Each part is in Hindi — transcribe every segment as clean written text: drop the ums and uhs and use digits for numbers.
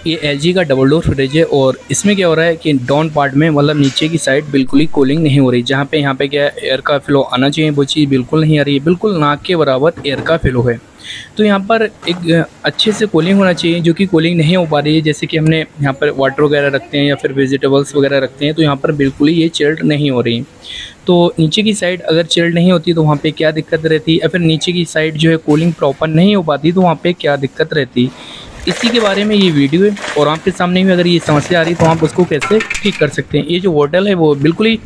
ये एलजी का डबल डोर फ्रिज है और इसमें क्या हो रहा है कि डाउन पार्ट में मतलब नीचे की साइड बिल्कुल ही कूलिंग नहीं हो रही। जहाँ पे यहाँ पे क्या है एयर का फ्लो आना चाहिए वो चीज़ बिल्कुल नहीं आ रही है, बिल्कुल नाक के बराबर एयर का फ्लो है। तो यहाँ पर एक अच्छे से कूलिंग होना चाहिए, जो कि कूलिंग नहीं हो पा रही है। जैसे कि हमने यहाँ पर वाटर वगैरह रखते हैं या फिर वेजिटेबल्स वगैरह रखते हैं तो यहाँ पर बिल्कुल ही ये चिल्ड नहीं हो रही। तो नीचे की साइड अगर चिल्ड नहीं होती तो वहाँ पे क्या दिक्कत रहती, या फिर नीचे की साइड जो है कूलिंग प्रॉपर नहीं हो पाती तो वहाँ पे क्या दिक्कत रहती, इसी के बारे में ये वीडियो है। और आपके सामने भी अगर ये समस्या आ रही तो आप उसको कैसे ठीक कर सकते हैं। ये जो बोतल है वो बिल्कुल ही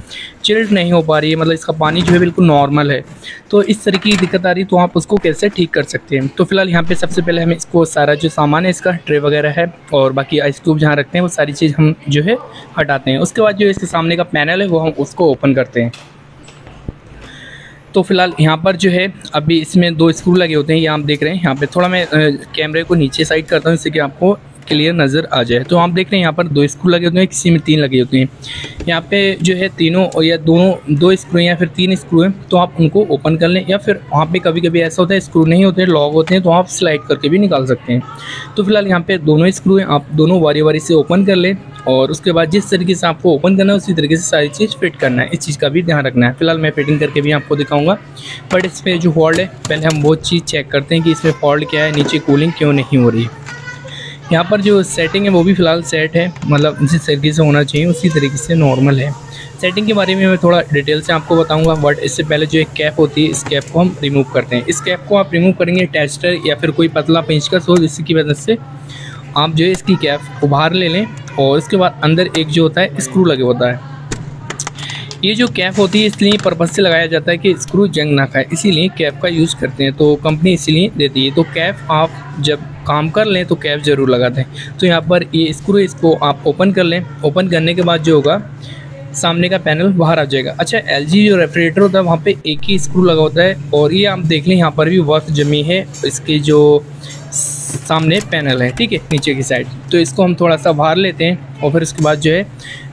चिल्ड नहीं हो पा रही है, मतलब इसका पानी जो है बिल्कुल नॉर्मल है। तो इस तरीके की दिक्कत आ रही तो आप उसको कैसे ठीक कर सकते हैं। तो फिलहाल यहाँ पे सबसे पहले हमें इसको सारा जो सामान है इसका ट्रे वगैरह है और बाकी आइस क्यूब जहाँ रखते हैं वो सारी चीज़ हम जो है हटाते हैं। उसके बाद जो इसके सामने का पैनल है वो हम उसको ओपन करते हैं। तो फिलहाल यहाँ पर जो है अभी इसमें 2 स्क्रू लगे होते हैं, ये आप देख रहे हैं। यहाँ पे थोड़ा मैं कैमरे को नीचे साइड करता हूँ इससे कि आपको क्लियर नज़र आ जाए। तो आप देख रहे हैं यहाँ पर 2 स्क्रू लगे होते हैं, किसी में 3 लगे होते हैं। यहाँ पे जो है तीनों या दोनों 2 स्क्रू या फिर 3 स्क्रू हैं तो आप उनको ओपन कर लें, या फिर वहाँ पे कभी कभी ऐसा होता है स्क्रू नहीं होते हैं, लॉक होते हैं तो आप स्लाइड करके भी निकाल सकते हैं। तो फिलहाल यहाँ पे दोनों स्क्रू हैं, आप दोनों बारी बारी से ओपन कर लें और उसके बाद जिस तरीके से आपको ओपन करना है उसी तरीके से सारी चीज़ फिट करना है। इस चीज़ का भी ध्यान रखना है। फिलहाल मैं फिटिंग करके भी आपको दिखाऊंगा, बट इसमें जो फॉल्ट है पहले हम वो चीज़ चेक करते हैं कि इसमें फॉल्ट क्या है, नीचे कूलिंग क्यों नहीं हो रही है। यहाँ पर जो सेटिंग है वो भी फ़िलहाल सेट है, मतलब जिस तरीके से होना चाहिए उसी तरीके से नॉर्मल है। सेटिंग के बारे में मैं थोड़ा डिटेल से आपको बताऊंगा, बट इससे पहले जो एक कैप होती है इस कैप को हम रिमूव करते हैं। इस कैप को आप रिमूव करेंगे टेस्टर या फिर कोई पतला पेंचकस हो, जिसकी वजह से आप जो है इसकी कैप को बाहर ले लें और उसके बाद अंदर एक जो होता है स्क्रू लगे होता है। ये जो कैप होती है इसलिए पर्पज़ से लगाया जाता है कि स्क्रू जंग ना खाए, इसीलिए कैप का यूज़ करते हैं। तो कंपनी इसीलिए देती है। तो कैप आप जब काम कर लें तो कैप ज़रूर लगाते हैं। तो यहाँ पर ये स्क्रू, इसको आप ओपन कर लें। ओपन करने के बाद जो होगा सामने का पैनल बाहर आ जाएगा। अच्छा, एलजी जो रेफ्रिजरेटर होता है वहाँ पे एक ही स्क्रू लगा होता है और ये आप देख लें यहाँ पर भी बर्फ़ जमी है इसकी जो सामने पैनल है, ठीक है, नीचे की साइड। तो इसको हम थोड़ा सा बाहर लेते हैं और फिर उसके बाद जो है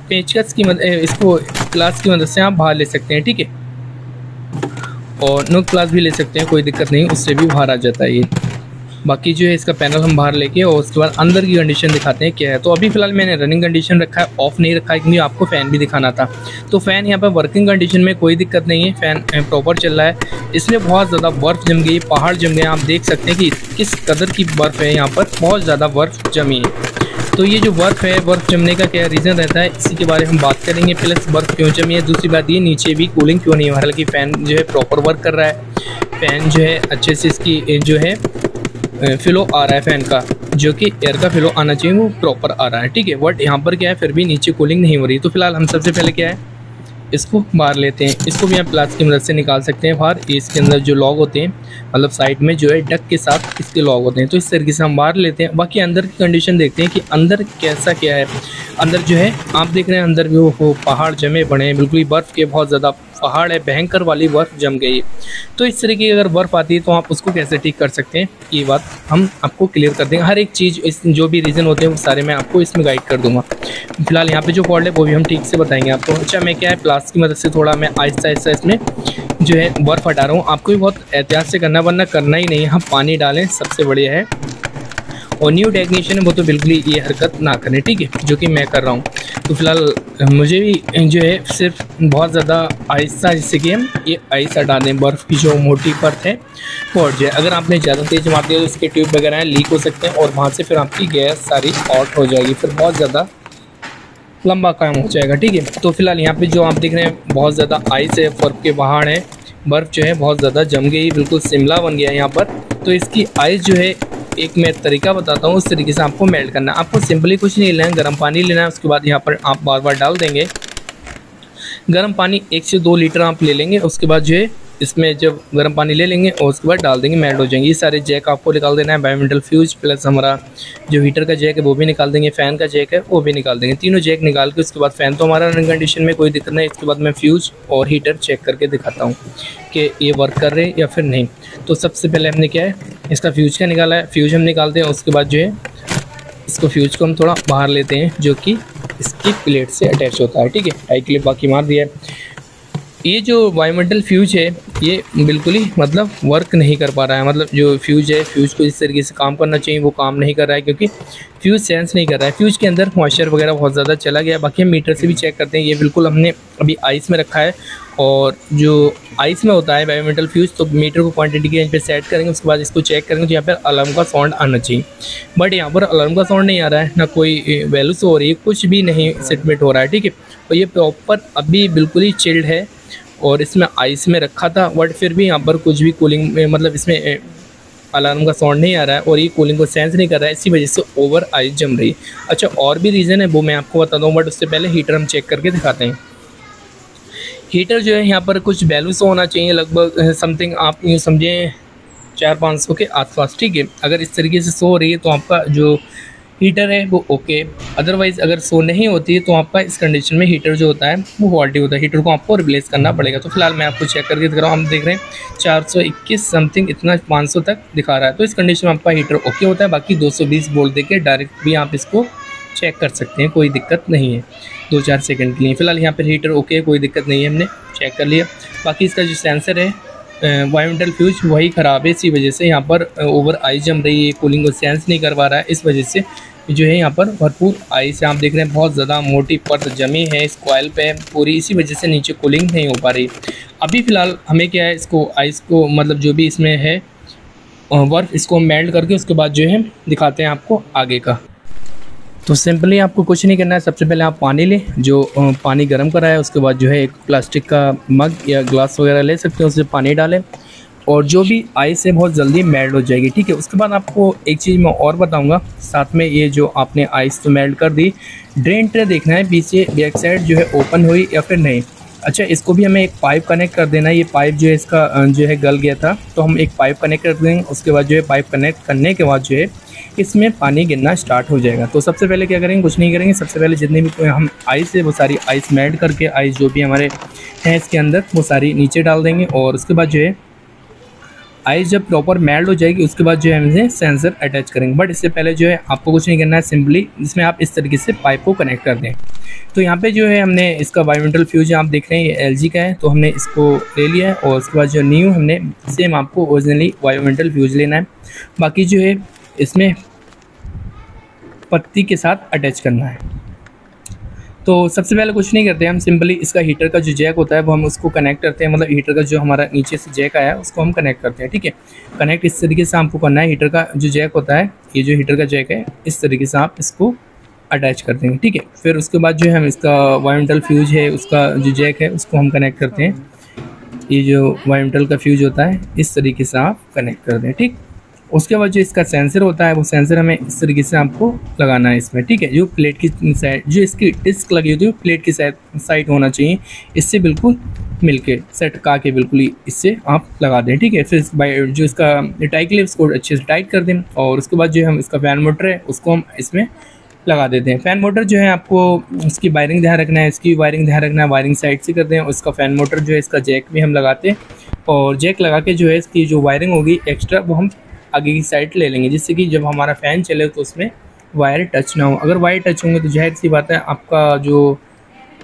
पेंचकस की मदद, इसको क्लास की मदद से आप बाहर ले सकते हैं, ठीक है। और नो क्लास भी ले सकते हैं, कोई दिक्कत नहीं, उससे भी बाहर आ जाता है ये। बाकी जो है इसका पैनल हम बाहर लेके और उसके बाद अंदर की कंडीशन दिखाते हैं क्या है। तो अभी फ़िलहाल मैंने रनिंग कंडीशन रखा है, ऑफ़ नहीं रखा है क्योंकि आपको फ़ैन भी दिखाना था। तो फ़ैन यहाँ पर वर्किंग कंडीशन में कोई दिक्कत नहीं है, फ़ैन प्रॉपर चल रहा है। इसमें बहुत ज़्यादा बर्फ़ जम गई, पहाड़ जम गए, आप देख सकते हैं कि किस कदर की बर्फ़ है, यहाँ पर बहुत ज़्यादा बर्फ़ जमी है। तो ये जो बर्फ़ है, बर्फ़ जमने का क्या रीज़न रहता है इसी के बारे में हम बात करेंगे। प्लस बर्फ़ क्यों जमी है, दूसरी बात ये नीचे भी कूलिंग क्यों नहीं हो रहा, हालांकि फ़ैन जो है प्रॉपर वर्क कर रहा है। फ़ैन जो है अच्छे से इसकी जो है फ्लो आ रहा है फ़ैन का, जो कि एयर का फ्लो आना चाहिए वो प्रॉपर आ रहा है, ठीक है। बट यहाँ पर क्या है फिर भी नीचे कूलिंग नहीं हो रही। तो फिलहाल हम सबसे पहले क्या है इसको बाहर लेते हैं। इसको भी हम प्लास की मदद से निकाल सकते हैं बाहर। इसके अंदर जो लॉग होते हैं, मतलब साइड में जो है डक के साथ इसके लॉग होते हैं, तो इस तरीके से हम बाहर लेते हैं। बाकी अंदर की कंडीशन देखते हैं कि अंदर कैसा क्या है। अंदर जो है आप देख रहे हैं अंदर भी वो पहाड़ जमे पड़े हैं, बिल्कुल बर्फ़ के बहुत ज़्यादा पहाड़ है, भयंकर वाली बर्फ़ जम गई है। तो इस तरीके की अगर बर्फ़ आती है तो आप उसको कैसे ठीक कर सकते हैं ये बात हम आपको क्लियर कर देंगे। हर एक चीज़ इस जो भी रीज़न होते हैं वो सारे मैं आपको इसमें गाइड कर दूंगा। फिलहाल यहाँ पे जो फॉल्ट है वो भी हम ठीक से बताएंगे आपको। अच्छा, मैं क्या है प्लास की मदद से थोड़ा मैं आहिस्ता आहिस्ता इसमें जो है बर्फ़ हटा रहा हूँ। आपको भी बहुत एहतियात से करना, वरना करना ही नहीं है, हम पानी डालें सबसे बढ़िया है। और न्यू टेक्नीशियन है वो तो बिल्कुल ही ये हरकत ना करें, ठीक है, जो कि मैं कर रहा हूँ। तो फिलहाल मुझे भी जो है सिर्फ बहुत ज़्यादा आहिस्ता, जिससे कि हम ये आइस हटा दें, बर्फ़ की जो मोटी परत है वो हट जाए। अगर आपने ज़्यादा तेज़ मार दिया तो इसके ट्यूब वगैरह हैं लीक हो सकते हैं और वहाँ से फिर आपकी गैस सारी आउट हो जाएगी, फिर बहुत ज़्यादा लंबा काम हो जाएगा, ठीक है। तो फिलहाल यहाँ पे जो आप देख रहे हैं बहुत ज़्यादा आइस है, बर्फ़ के पहाड़ हैं, बर्फ़ जो है बहुत ज़्यादा जम गई, बिल्कुल शिमला बन गया है यहाँ पर। तो इसकी आइस जो है एक मैं तरीका बताता हूँ, उस तरीके से आपको मेल्ट करना है। आपको सिंपली कुछ नहीं लेना है, गर्म पानी लेना है। उसके बाद यहाँ पर आप बार बार डाल देंगे गर्म पानी, 1 से 2 लीटर आप ले लेंगे। उसके बाद जो है इसमें जब गर्म पानी ले लेंगे और उसके बाद डाल देंगे, मेल्ट हो जाएंगे। ये सारे जैक आपको निकाल देना है, बायोमेटल फ्यूज प्लस हमारा जो हीटर का जैक है वो भी निकाल देंगे, फ़ैन का जैक है वो भी निकाल देंगे। तीनों जैक निकाल के उसके बाद फ़ैन तो हमारा रनिंग कंडीशन में कोई दिक्कत नहीं। इसके बाद मैं फ्यूज़ और हीटर चेक करके दिखाता हूँ कि ये वर्क कर रहे हैं या फिर नहीं। तो सबसे पहले हमने क्या है इसका फ्यूज़ का निकाला है, फ्यूज़ हम निकालते हैं। उसके बाद जो है इसको फ्यूज़ को हम थोड़ा बाहर लेते हैं, जो कि इसकी प्लेट से अटैच होता है, ठीक है। टाई क्लिप बाकी मार दिया है। ये जो वायुमंडल फ्यूज है ये बिल्कुल ही मतलब वर्क नहीं कर पा रहा है। मतलब जो फ्यूज है, फ्यूज को जिस तरीके से काम करना चाहिए वो काम नहीं कर रहा है, क्योंकि फ्यूज सेंस नहीं कर रहा है। फ्यूज के अंदर मॉइस्चर वगैरह बहुत ज़्यादा चला गया। बाकी हम मीटर से भी चेक करते हैं। ये बिल्कुल हमने अभी आइस में रखा है, और जो आइस में होता है वायुमंडल फ्यूज, तो मीटर को क्वांटिटी के रेंज पे सेट करेंगे, उसके बाद इसको चेक करेंगे तो यहाँ पर अलार्म का साउंड आना चाहिए। बट यहाँ पर अलार्म का साउंड नहीं आ रहा है, ना कोई वैल्यू हो रही है, कुछ भी नहीं सेटमेंट हो रहा है। ठीक है, तो ये प्रॉपर अभी बिल्कुल ही चिल्ड है, और इसमें आइस में रखा था, बट फिर भी यहाँ पर कुछ भी कूलिंग में मतलब इसमें अलार्म का साउंड नहीं आ रहा है, और ये कूलिंग को सेंस नहीं कर रहा है। इसी वजह से ओवर आइस जम रही है। अच्छा, और भी रीज़न है वो मैं आपको बताता हूँ, बट उससे पहले हीटर हम चेक करके दिखाते हैं। हीटर जो है यहाँ पर कुछ वैल्यूज होना चाहिए, लगभग समथिंग आप यूँ समझें 400-500 के आसपास। ठीक है, अगर इस तरीके से शो हो रही है तो आपका जो हीटर है वो ओके। अदरवाइज़ अगर शो नहीं होती है तो आपका इस कंडीशन में हीटर जो होता है वो फॉल्टी होता है, हीटर को आपको रिप्लेस करना पड़ेगा। तो फिलहाल मैं आपको चेक करके दिख रहा हूँ। हम देख रहे हैं 421 समथिंग इतना 500 तक दिखा रहा है। तो इस कंडीशन में आपका हीटर ओके होता है। बाकी 220 वोल्ट देके डायरेक्ट भी आप इसको चेक कर सकते हैं, कोई दिक्कत नहीं है 2-4 सेकंड के लिए। फिलहाल यहाँ पर हीटर ओके, कोई दिक्कत नहीं है, हमने चेक कर लिया। बाकी इसका जो सेंसर है वायुमंडल फ्यूज वही ख़राब है, इसी वजह से यहाँ पर ओवर आइस जम रही है, कूलिंग को सेंस नहीं कर पा रहा है। इस वजह से जो है यहाँ पर भरपूर आइस है, आप देख रहे हैं बहुत ज़्यादा मोटी परत जमी है इस कॉइल पे पूरी, इसी वजह से नीचे कूलिंग नहीं हो पा रही। अभी फ़िलहाल हमें क्या है, इसको आइस को मतलब जो भी इसमें है वर्क, इसको मेल्ट करके उसके बाद जो है दिखाते हैं आपको आगे का। तो सिंपली आपको कुछ नहीं करना है। सबसे पहले आप पानी लें, जो पानी गर्म करा है, उसके बाद जो है एक प्लास्टिक का मग या ग्लास वगैरह ले सकते हैं, उसमें पानी डालें, और जो भी आइस है बहुत जल्दी मेल्ट हो जाएगी। ठीक है, उसके बाद आपको एक चीज़ मैं और बताऊंगा साथ में, ये जो आपने आइस तो मेल्ट कर दी, ड्रेन ट्रे देखना है पीछे बैक साइड जो है ओपन हुई या फिर नहीं। अच्छा, इसको भी हमें एक पाइप कनेक्ट कर देना है। ये पाइप जो है इसका जो है गल गया था, तो हम एक पाइप कनेक्ट कर देंगे। उसके बाद जो है पाइप कनेक्ट करने के बाद जो है इसमें पानी गिरना स्टार्ट हो जाएगा। तो सबसे पहले क्या करेंगे, कुछ नहीं करेंगे। सबसे पहले जितनी भी हम आइस है वो सारी आइस मेल्ट करके, आइस जो भी हमारे हैं इसके अंदर, वो सारी नीचे डाल देंगे। और उसके बाद जो है आइस जब प्रॉपर मेल्ट हो जाएगी उसके बाद जो है हम इसे सेंसर अटैच करेंगे। बट इससे पहले जो है आपको कुछ नहीं करना है, सिंपली इसमें आप इस तरीके से पाइप को कनेक्ट कर दें। तो यहाँ पे जो है हमने इसका वायुमंडल फ्यूज आप देख रहे हैं ये LG का है, तो हमने इसको ले लिया है। और उसके बाद जो न्यू हमने सेम आपको ओरिजिनली वायुमंडल फ्यूज लेना है, बाकी जो है इसमें पत्ती के साथ अटैच करना है। तो सबसे पहले कुछ नहीं करते हैं, हम सिंपली इसका हीटर का जो जैक होता है वो हम उसको कनेक्ट करते हैं। मतलब हीटर का जो हमारा नीचे से जैक आया है उसको हम कनेक्ट करते हैं। ठीक है, कनेक्ट इस तरीके से हमको करना है। हीटर का जो जैक होता है, ये जो हीटर का जैक है, इस तरीके से आप इसको अटैच कर देंगे। ठीक है, फिर उसके बाद जो है हम इसका वायुमंडल फ्यूज है उसका जो जैक है उसको हम कनेक्ट करते हैं। ये जो वायुमंडल का फ्यूज होता है इस तरीके से आप कनेक्ट कर दें। ठीक, उसके बाद जो इसका सेंसर होता है वो सेंसर हमें इस तरीके से आपको लगाना है इसमें। ठीक है, जो प्लेट की साइड, जो इसकी डिस्क लगी होती है वो प्लेट की साइड होना चाहिए, इससे बिल्कुल मिलके सेट का के बिल्कुल ही इससे आप लगा दें। ठीक है, फिर जो इसका टाइट क्लिप उसको अच्छे से टाइट कर दें। और उसके बाद जो है हम इसका फैन मोटर है उसको हम इसमें लगा देते हैं। फ़ैन मोटर जो है आपको उसकी वायरिंग ध्यान रखना है, इसकी वायरिंग ध्यान रखना है, वायरिंग साइड से करते हैं। उसका फ़ैन मोटर जो है इसका जैक भी हम लगाते हैं, और जैक लगा के जो है इसकी जो वायरिंग होगी एक्स्ट्रा वो हम आगे की साइड ले लेंगे, जिससे कि जब हमारा फ़ैन चले तो उसमें वायर टच ना हो। अगर वायर टच होंगे तो जाहिर सी बात है आपका जो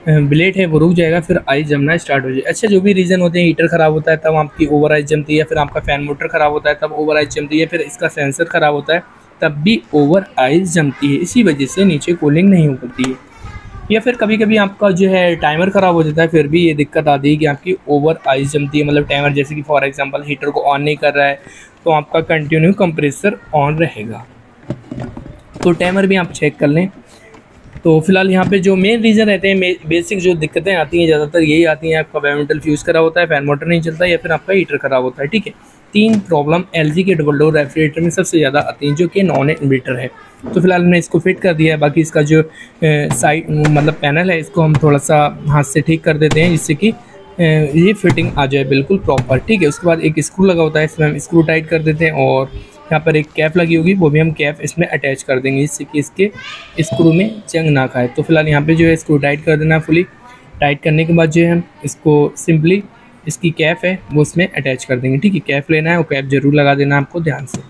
ब्लेड है वो रुक जाएगा, फिर आइस जमना स्टार्ट हो जाए। अच्छा, जो भी रीज़न होते हैं, हीटर ख़राब होता है तब आपकी ओवर आइस जमती है, फिर आपका फ़ैन मोटर ख़राब होता है तब ओवर आइस जमती है, फिर इसका सेंसर ख़राब होता है तब भी ओवर आइस जमती है। इसी वजह से नीचे कूलिंग नहीं हो पाती है। या फिर कभी कभी आपका जो है टाइमर ख़राब हो जाता है, फिर भी ये दिक्कत आती है कि आपकी ओवर आइस जमती है। मतलब टाइमर जैसे कि फॉर एग्जांपल हीटर को ऑन नहीं कर रहा है तो आपका कंटिन्यू कंप्रेसर ऑन रहेगा, तो टाइमर भी आप चेक कर लें। तो फिलहाल यहाँ पे जो मेन रीज़न रहते हैं, बेसिक जो दिक्कतें आती हैं ज़्यादातर यही आती हैं, आपका वायुमंडल फ्यूज़ खराब होता है, फ़ैन मोटर नहीं चलता, या फिर आपका हीटर ख़राब होता है। ठीक है, 3 प्रॉब्लम LG के डबल डोर रेफ्रिजरेटर में सबसे ज़्यादा आती हैं, जो कि नॉन इन्वर्टर है। तो फिलहाल हमने इसको फिट कर दिया है। बाकी इसका जो साइड मतलब पैनल है इसको हम थोड़ा सा हाथ से ठीक कर देते हैं, जिससे कि ये फिटिंग आ जाए बिल्कुल प्रॉपर। ठीक है, उसके बाद एक स्क्रू लगा होता है, इसमें हम स्क्रू टाइट कर देते हैं, और यहाँ पर एक कैप लगी होगी वो भी हम कैप इसमें अटैच कर देंगे, जिससे कि इसके स्क्रू में जंग ना खाए। तो फिलहाल यहाँ पे जो है स्क्रू टाइट कर देना है। फुली टाइट करने के बाद जो है हम इसको सिंपली इसकी कैप है वो उसमें अटैच कर देंगे। ठीक है, कैप लेना है और कैप ज़रूर लगा देना है आपको ध्यान से।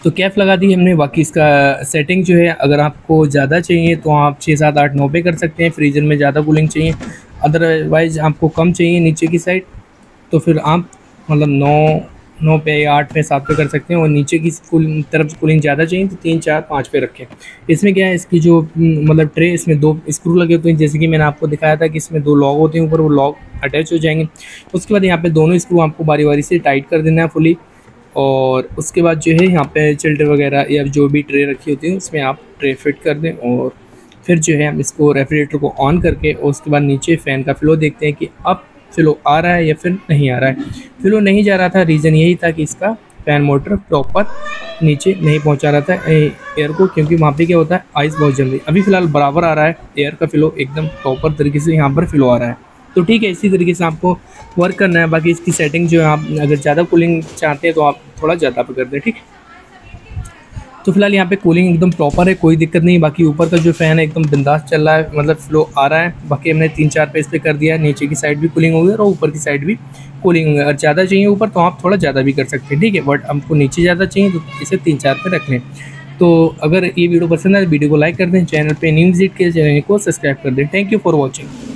तो कैप लगा दी हमने। बाकी इसका सेटिंग जो है, अगर आपको ज़्यादा चाहिए तो आप 6, 7, 8, 9 पे कर सकते हैं। फ्रीज़र में ज़्यादा कूलिंग चाहिए, अदरवाइज़ आपको कम चाहिए नीचे की साइड तो फिर आप मतलब 9 पे, 8 पे, 7 पे कर सकते हैं। और नीचे की तरफ कूलिंग ज़्यादा चाहिए तो 3, 4, 5 पे रखें। इसमें क्या है, इसकी जो मतलब ट्रे, इसमें 2 स्क्रू लगे होते हैं, जैसे कि मैंने आपको दिखाया था कि इसमें 2 लॉक होते हैं ऊपर, वो लॉक अटैच हो जाएंगे। उसके बाद यहाँ पे दोनों स्क्रू आपको बारी बारी से टाइट कर देना है फुली। और उसके बाद जो है यहाँ पे चिल्टर वगैरह या जो भी ट्रे रखी होती है उसमें आप ट्रे फिट कर दें। और फिर जो है हम इसको रेफ्रिजरेटर को ऑन करके और उसके बाद नीचे फ़ैन का फ्लो देखते हैं कि अब फ्लो आ रहा है या फिर नहीं आ रहा है। फ्लो नहीं जा रहा था, रीज़न यही था कि इसका फ़ैन मोटर प्रॉपर नीचे नहीं पहुंचा रहा था एयर को, क्योंकि वहाँ पे क्या होता है, आइस बहुत जल रही। अभी फ़िलहाल बराबर आ रहा है, एयर का फ्लो एकदम प्रॉपर तरीके से यहाँ पर फ्लो आ रहा है। तो ठीक है, इसी तरीके से आपको वर्क करना है। बाकी इसकी सेटिंग जो है, आप अगर ज़्यादा कूलिंग चाहते हैं तो आप थोड़ा ज़्यादा पे कर दें, ठीक है। तो फिलहाल यहाँ पे कूलिंग एकदम प्रॉपर है, कोई दिक्कत नहीं। बाकी ऊपर का जो फ़ैन है एकदम बिंदास चल रहा है, मतलब फ्लो आ रहा है। बाकी हमने 3-4 पेज पे कर दिया है, नीचे की साइड भी कूलिंग होगी और ऊपर की साइड भी कूलिंग होगी। अगर ज़्यादा चाहिए ऊपर तो आप थोड़ा ज़्यादा भी कर सकते हैं, ठीक है। बट हमको नीचे ज़्यादा चाहिए तो इसे 3-4 पे रख लें। तो अगर ये वीडियो पसंद आए तो वीडियो को लाइक कर दें, चैनल पर न्यू विजिट किए चैनल को सब्सक्राइब कर दें। Thank you for watching.